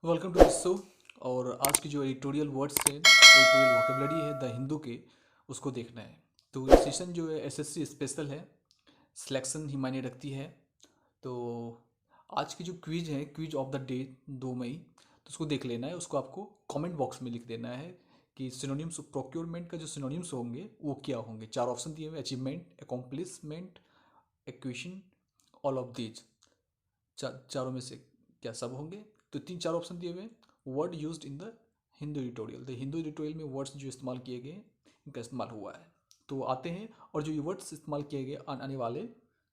Welcome to this show. और आज की जो एडिटोरियल वर्ड्स है, एडिटोरियल वोकेबलरी है द हिंदू के, उसको देखना है। तो ये सेशन जो है एसएससी स्पेशल है, सिलेक्शन ही मायने रखती है। तो आज की जो क्विज है, क्विज ऑफ द डे 2 मई, तो उसको देख लेना है। उसको आपको कमेंट बॉक्स में लिख देना है कि सिनोनिम्स प्रोक्योरमेंट का जो सिनोनिम्स होंगे वो क्या होंगे। 4 ऑप्शन दिए हुए, achievement, accomplishment, equation, all of these. चारों में से क्या सब होंगे? तो 3 4 ऑप्शन दिए हुए हैं। Word used in the Hindu editorial, the Hindu editorial में वर्ड्स जो इस्तेमाल किए गए इनका इस्तेमाल हुआ है। तो आते हैं, और जो ये वर्ड्स इस्तेमाल किए गए आने वाले,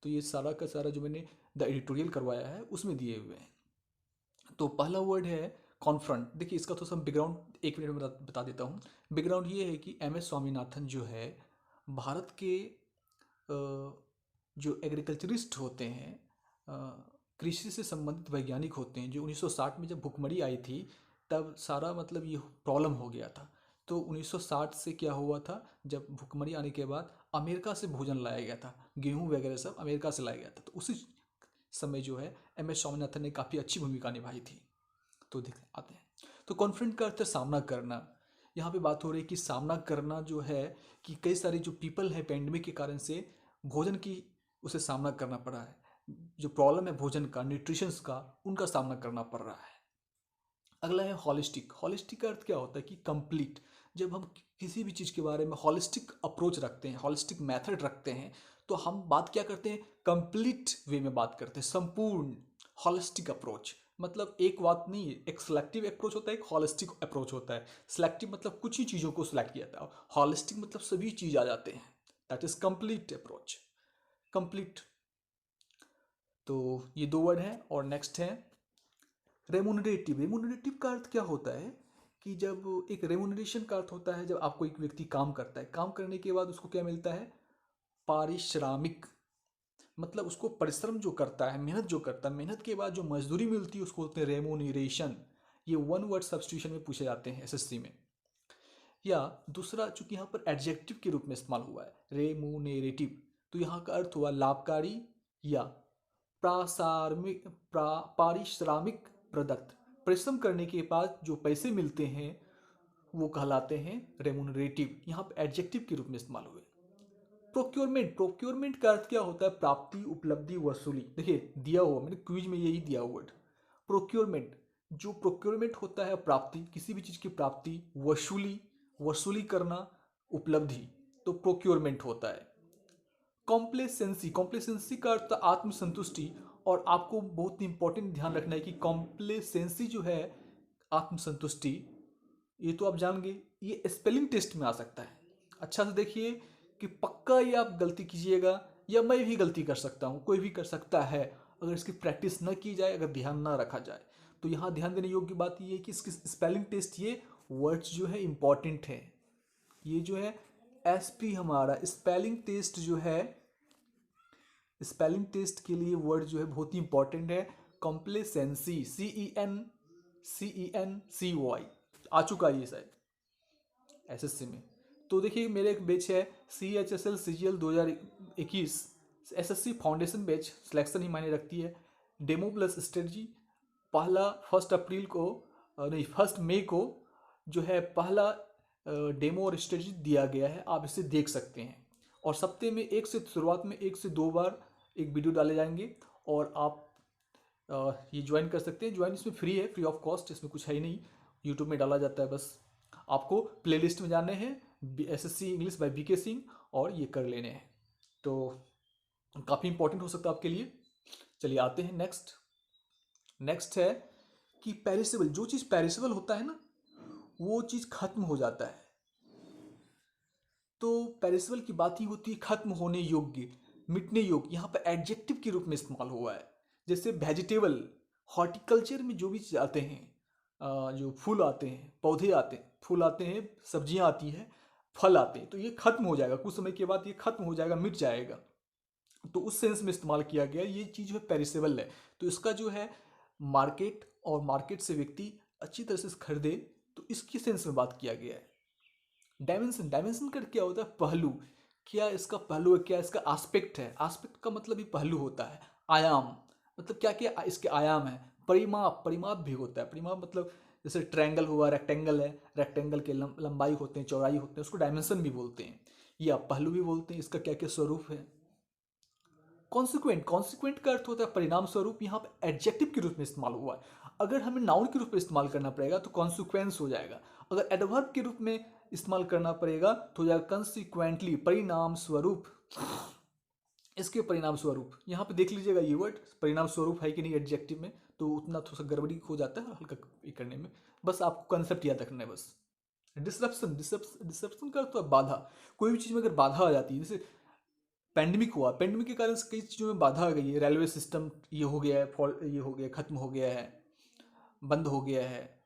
तो ये सारा का सारा जो मैंने द एडिटोरियल करवाया है उसमें दिए हुए हैं। तो पहला वर्ड है कॉन्फ्रंट। देखिए इसका थोड़ा सा बैकग्राउंड 1 मिनट में बता देता हूँ। बैकग्राउंड ये है कि एम एस स्वामीनाथन जो है भारत के जो एग्रीकल्चरिस्ट होते हैं, कृषि से संबंधित वैज्ञानिक होते हैं, जो 1960 में जब भुखमरी आई थी तब सारा मतलब ये प्रॉब्लम हो गया था। तो 1960 से क्या हुआ था, जब भुखमरी आने के बाद अमेरिका से भोजन लाया गया था, गेहूं वगैरह सब अमेरिका से लाया गया था। तो उसी समय जो है एम एस स्वामीनाथन ने काफ़ी अच्छी भूमिका निभाई थी। तो देख आते हैं। तो कॉन्फ्रंट का अर्थ है सामना करना। यहाँ पे बात हो रही है कि सामना करना जो है, कि कई सारे जो पीपल है पेंडेमिक के कारण से भोजन की उसे सामना करना पड़ा है। जो प्रॉब्लम है भोजन का, न्यूट्रिशंस का, उनका सामना करना पड़ रहा है। अगला है हॉलिस्टिक। हॉलिस्टिक का अर्थ क्या होता है कि कंप्लीट। जब हम किसी भी चीज़ के बारे में हॉलिस्टिक अप्रोच रखते हैं, हॉलिस्टिक मेथड रखते हैं, तो हम बात क्या करते हैं, कंप्लीट वे में बात करते हैं, संपूर्ण हॉलिस्टिक अप्रोच। मतलब एक बात नहीं है, एक सिलेक्टिव अप्रोच होता है, एक हॉलिस्टिक अप्रोच होता है। सिलेक्टिव मतलब कुछ ही चीज़ों को सिलेक्ट किया जाता है, हॉलिस्टिक मतलब सभी चीज़ आ जाते हैं। That is complete approach, complete. तो ये 2 वर्ड हैं। और नेक्स्ट है रेमुनरेटिव। रेमुनरेटिव का अर्थ क्या होता है कि जब एक रेमुनरेशन का अर्थ होता है जब आपको एक व्यक्ति काम करता है, काम करने के बाद उसको क्या मिलता है, पारिश्रमिक। मतलब उसको परिश्रम जो करता है, मेहनत जो करता है, मेहनत के बाद जो मजदूरी मिलती है उसको बोलते हैं रेमुनरेशन। ये 1 वर्ड सब्स्टिट्यूशन में पूछे जाते हैं एसएससी में। या दूसरा, चूंकि यहाँ पर एडजेक्टिव के रूप में इस्तेमाल हुआ है रेमुनेरेटिव, तो यहाँ का अर्थ हुआ लाभकारी या प्रासार्मिक पारिश्रमिक प्रदत्त। परिश्रम करने के बाद जो पैसे मिलते हैं वो कहलाते हैं रेमुनरेटिव। यहाँ पर एडजेक्टिव के रूप में इस्तेमाल हुए। प्रोक्योरमेंट। प्रोक्योरमेंट का अर्थ क्या होता है, प्राप्ति, उपलब्धि, वसूली। देखिए दिया हुआ मैंने क्विज में यही दिया हुआ वर्ड प्रोक्योरमेंट। जो प्रोक्योरमेंट होता है प्राप्ति, किसी भी चीज की प्राप्ति, वसूली, वसूली करना, उपलब्धि, तो प्रोक्योरमेंट होता है। कॉम्प्लेसेंसी। कॉम्प्लेसेंसी का अर्थ आत्मसंतुष्टि। और आपको बहुत इंपॉर्टेंट ध्यान रखना है कि कॉम्प्लेसेंसी जो है, आत्मसंतुष्टि, ये तो आप जान गए, ये स्पेलिंग टेस्ट में आ सकता है। अच्छा से देखिए कि पक्का ये आप गलती कीजिएगा, या मैं भी गलती कर सकता हूँ, कोई भी कर सकता है, अगर इसकी प्रैक्टिस न की जाए, अगर ध्यान ना रखा जाए। तो यहाँ ध्यान देने योग्य बात ये है कि इसकी स्पेलिंग टेस्ट, ये वर्ड्स जो है इंपॉर्टेंट है। ये जो है एसपी हमारा स्पेलिंग टेस्ट जो है, स्पेलिंग टेस्ट के लिए वर्ड जो है बहुत ही इंपॉर्टेंट है। कॉम्प्लेसेंसी, CENCY आ चुका है ये शायद एसएससी में। तो देखिए मेरे एक बैच है CHSL CGL 2021 SSC foundation batch, selection ही मायने रखती है। डेमो प्लस स्ट्रेटजी पहला 1 अप्रैल को, नहीं 1 मई को जो है पहला डेमो और स्ट्रेटजी दिया गया है, आप इसे देख सकते हैं। और सप्ते में शुरुआत में 1 से 2 बार एक वीडियो डाले जाएंगे, और आप ये ज्वाइन कर सकते हैं। ज्वाइन इसमें फ्री है, फ्री ऑफ कॉस्ट, इसमें कुछ है ही नहीं, यूट्यूब में डाला जाता है बस। आपको प्लेलिस्ट में जाने हैं SSC English by BK Singh, और ये कर लेने हैं। तो काफ़ी इंपॉर्टेंट हो सकता है आपके लिए। चलिए आते हैं नेक्स्ट। नेक्स्ट है कि पेरिसेबल। जो चीज़ पेरिसेबल होता है ना, वो चीज़ खत्म हो जाता है। तो पेरिसेबल की बात ही होती है खत्म होने योग्य, मिटने योग्य। यहाँ पर एडजेक्टिव के रूप में इस्तेमाल हुआ है। जैसे वेजिटेबल, हॉर्टिकल्चर में जो भी चीज़ आते हैं, जो फूल आते हैं, पौधे आते हैं, फूल आते हैं, सब्जियां आती हैं, फल आते हैं, तो ये खत्म हो जाएगा, कुछ समय के बाद ये खत्म हो जाएगा, मिट जाएगा। तो उस सेंस में इस्तेमाल किया गया। ये चीज़ जो है पेरिसेबल है, तो इसका जो है मार्केट, और मार्केट से व्यक्ति अच्छी तरह से खरीदे, तो इसकी सेंस में बात किया गया है। डायमेंशन। डायमेंशन का क्या होता है, पहलू। क्या इसका पहलू है, क्या इसका आस्पेक्ट है। आस्पेक्ट का मतलब ही पहलू होता है। आयाम, मतलब क्या क्या इसके आयाम है। परिमाप, परिमाप भी होता है। परिमाप मतलब जैसे ट्रायंगल हुआ, रेक्टेंगल है, रेक्टेंगल के लंबाई होते हैं, चौड़ाई होते हैं, उसको डायमेंशन भी बोलते हैं या पहलू भी बोलते हैं। इसका क्या क्या स्वरूप है। कॉन्सिक्वेंट, कॉन्सिक्वेंट का अर्थ होता है परिणाम स्वरूप। यहाँ पे एडजेक्टिव के रूप में इस्तेमाल हुआ है। अगर हमें नाउन के रूप में इस्तेमाल करना पड़ेगा तो कॉन्सिक्वेंस हो जाएगा। अगर एडवर्ब के रूप में इस्तेमाल करना पड़ेगा तो हो जाएगा कंसिक्वेंटली, परिणाम स्वरूप। इसके परिणाम स्वरूप यहाँ पे देख लीजिएगा, ये वर्ड परिणाम स्वरूप है कि नहीं एडजेक्टिव में, तो उतना थोड़ा सा गड़बड़ी हो जाता है हल्का ये करने में। बस आपको कंसेप्ट याद रखना है बस। डिसरप्शन, डिसरप्शन का अर्थ है बाधा। कोई भी चीज़ में अगर बाधा आ जाती है, जैसे पैंडमिक हुआ, पैंडमिक के कारण से कई चीज़ों में बाधा आ गई है। रेलवे सिस्टम ये हो गया है, फॉल्ट ये हो गया, खत्म हो गया है, बंद हो गया है।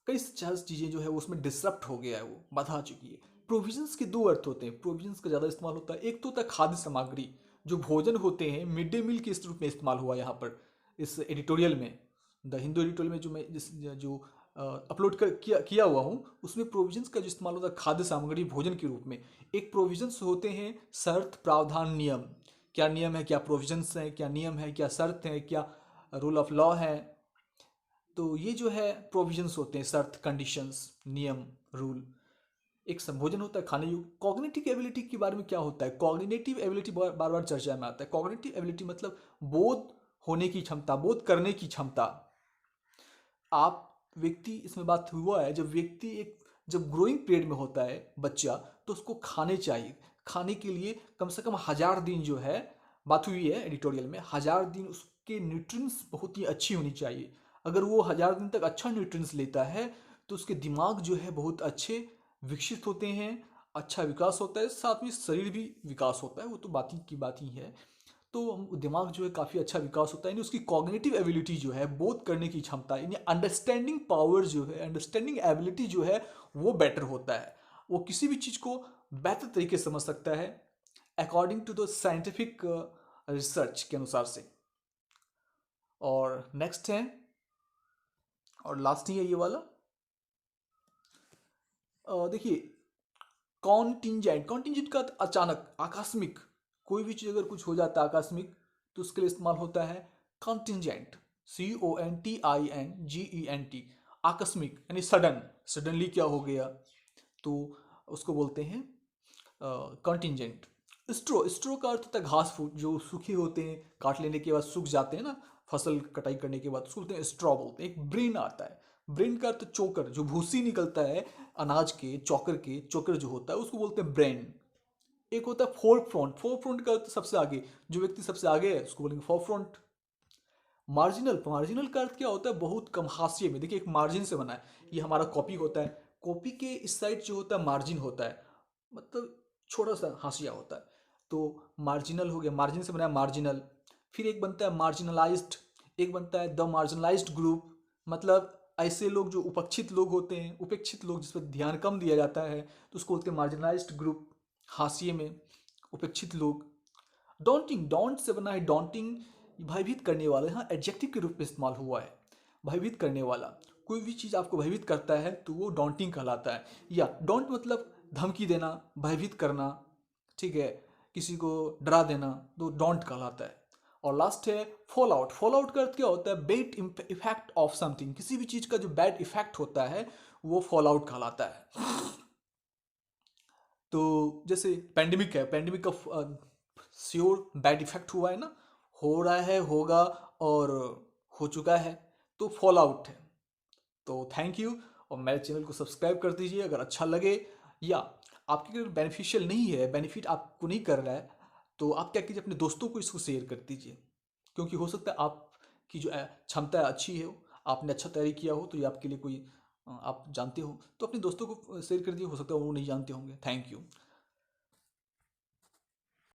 कई सारी चीज़ें जो है वो उसमें डिसरप्ट हो गया है, वो बाधा आ चुकी है। प्रोविजंस के दो अर्थ होते हैं, प्रोविजंस का ज़्यादा इस्तेमाल होता है। एक तो होता है खाद्य सामग्री, जो भोजन होते हैं, मिड डे मील के इस रूप में इस्तेमाल हुआ यहाँ पर इस एडिटोरियल में। द हिंदू एडिटोरियल में जो मैं जो अपलोड कर किया हुआ हूँ, उसमें प्रोविजंस का जो इस्तेमाल होता है खाद्य सामग्री भोजन के रूप में। एक प्रोविजंस होते हैं शर्त, प्रावधान, नियम। क्या नियम है, क्या प्रोविजंस है, क्या नियम है, क्या शर्त है, क्या रूल ऑफ लॉ है। तो ये जो है प्रोविजंस होते हैं, शर्त, कंडीशंस, नियम, रूल। एक संभोजन होता है खाने योग्य। कॉग्निटिव एबिलिटी के बारे में क्या होता है, कॉग्निटिव एबिलिटी बार बार चर्चा में आता है। कॉग्निटिव एबिलिटी मतलब बोध होने की क्षमता, बोध करने की क्षमता। आप व्यक्ति, इसमें बात हुआ है जब व्यक्ति एक जब ग्रोइंग पीरियड में होता है बच्चा, तो उसको खाने चाहिए। खाने के लिए कम से कम 1000 दिन जो है, बात हुई है एडिटोरियल में, 1000 दिन उसके न्यूट्रिएंट्स बहुत ही अच्छी होनी चाहिए। अगर वो 1000 दिन तक अच्छा न्यूट्रिएंट्स लेता है तो उसके दिमाग जो है बहुत अच्छे विकसित होते हैं, अच्छा विकास होता है, साथ में शरीर भी विकास होता है, वो तो बात ही की बात ही है। तो दिमाग जो है काफ़ी अच्छा विकास होता है, यानी उसकी कॉग्निटिव एबिलिटी जो है, बोध करने की क्षमता, यानी अंडरस्टैंडिंग पावर जो है, अंडरस्टैंडिंग एबिलिटी जो है वो बेटर होता है। वो किसी भी चीज़ को बेहतर तरीके से समझ सकता है according to the scientific research के अनुसार से। और नेक्स्ट है और लास्ट ही है ये वाला। देखिए, कॉन्टिंजेंट, कॉन्टिंजेंट का अर्थ अचानक, आकस्मिक। कोई भी चीज़ अगर कुछ हो जाता है आकस्मिक तो उसके लिए इस्तेमाल होता है कॉन्टिंजेंट, CONTINGENT। आकस्मिक यानी सडन, सडनली क्या हो गया, तो उसको बोलते हैं कॉन्टिंजेंट। स्ट्रो, स्ट्रो का अर्थ होता है घास फूस, जो सूखे होते हैं, काट लेने के बाद सूख जाते हैं ना, फसल कटाई करने के बाद, उसको बोलते हैं स्ट्रॉ बोलते हैं। एक ब्रेन आता है, ब्रेन का अर्थ चोकर, जो भूसी निकलता है अनाज के, चोकर के, चोकर जो होता है उसको बोलते हैं ब्रेन। एक होता है फोर फ्रंट, फोर फ्रंट का अर्थ सबसे आगे, जो व्यक्ति सबसे आगे है उसको बोलेंगे फोर फ्रंट। मार्जिनल, मार्जिनल का अर्थ क्या होता है, बहुत कम, हाशिए में। देखिए एक मार्जिन से बना है, ये हमारा कॉपी होता है, कॉपी के इस साइड जो होता है मार्जिन होता है, मतलब छोटा सा हाशिया होता है, तो मार्जिनल हो गया, मार्जिन से बना है मार्जिनल। फिर एक बनता है मार्जिनलाइज्ड, एक बनता है द मार्जिनलाइज्ड ग्रुप, मतलब ऐसे लोग जो उपेक्षित लोग होते हैं, उपेक्षित लोग जिस पर ध्यान कम दिया जाता है, तो उसको बोलते हैं मार्जिनलाइज्ड ग्रुप, हाशिए में, उपेक्षित लोग। डॉन्टिंग, डॉन्ट से बना है डॉन्टिंग, भयभीत करने वाला, यहाँ एडजेक्टिव के रूप में इस्तेमाल हुआ है, भयभीत करने वाला। कोई भी चीज़ आपको भयभीत करता है तो वो डॉन्टिंग कहलाता है। या डोंट मतलब धमकी देना, भयभीत करना, ठीक है, किसी को डरा देना, तो डोंट कहलाता है। और लास्ट है फॉल आउट। फॉल आउट का अर्थ क्या होता है, बैड इफेक्ट ऑफ समथिंग, किसी भी चीज़ का जो बैड इफेक्ट होता है वो फॉल आउट कहलाता है। तो जैसे पैंडेमिक है, पैंडेमिक का श्योर बैड इफेक्ट हुआ है ना, हो रहा है, होगा और हो चुका है, तो फॉल आउट है। तो थैंक यू, और मेरे चैनल को सब्सक्राइब कर दीजिए अगर अच्छा लगे, या आपके अगर बेनिफिशियल नहीं है, बेनिफिट आपको नहीं कर रहा है, तो आप क्या कीजिए, अपने दोस्तों को इसको शेयर कर दीजिए, क्योंकि हो सकता है आपकी जो क्षमता अच्छी है, आपने अच्छा तैयारी किया हो, तो ये आपके लिए कोई आप जानते हो, तो अपने दोस्तों को शेयर कर दिए, हो सकता है वो नहीं जानते होंगे। Thank you.